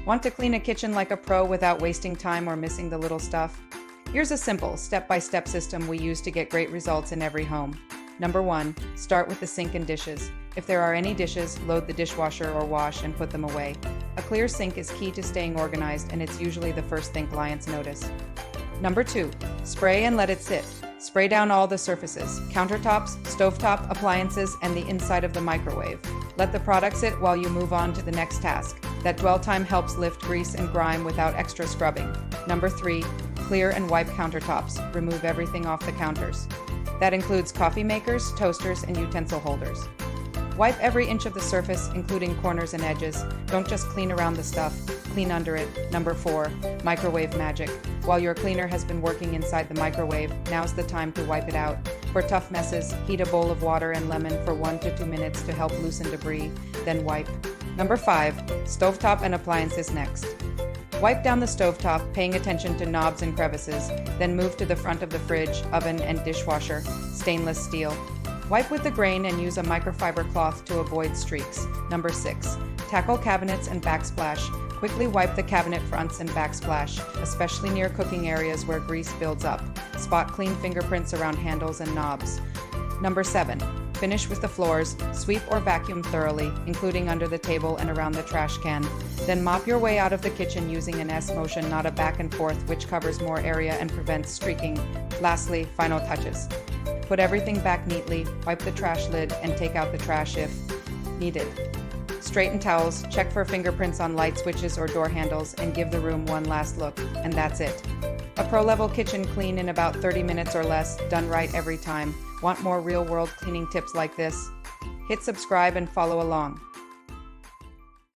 Want to clean a kitchen like a pro without wasting time or missing the little stuff? Here's a simple, step-by-step system we use to get great results in every home. Number 1, start with the sink and dishes. If there are any dishes, load the dishwasher or wash and put them away. A clear sink is key to staying organized, and it's usually the first thing clients notice. Number 2, spray and let it sit. Spray down all the surfaces, countertops, stovetop, appliances, and the inside of the microwave. Let the product sit while you move on to the next task. That dwell time helps lift grease and grime without extra scrubbing. Number 3, clear and wipe countertops. Remove everything off the counters. That includes coffee makers, toasters, and utensil holders. Wipe every inch of the surface, including corners and edges. Don't just clean around the stuff, clean under it. Number 4, microwave magic. While your cleaner has been working inside the microwave, now's the time to wipe it out. For tough messes, heat a bowl of water and lemon for 1 to 2 minutes to help loosen debris, then wipe. Number 5, stovetop and appliances next. Wipe down the stovetop, paying attention to knobs and crevices, then move to the front of the fridge, oven, and dishwasher, stainless steel. Wipe with the grain and use a microfiber cloth to avoid streaks. Number 6, tackle cabinets and backsplash. Quickly wipe the cabinet fronts and backsplash, especially near cooking areas where grease builds up. Spot clean fingerprints around handles and knobs. Number 7, finish with the floors. Sweep or vacuum thoroughly, including under the table and around the trash can. Then mop your way out of the kitchen using an S motion, not a back and forth, which covers more area and prevents streaking. Lastly, final touches. Put everything back neatly, wipe the trash lid, and take out the trash if needed. Straighten towels, check for fingerprints on light switches or door handles, and give the room one last look. And that's it. A pro-level kitchen clean in about 30 minutes or less, done right every time. Want more real-world cleaning tips like this? Hit subscribe and follow along.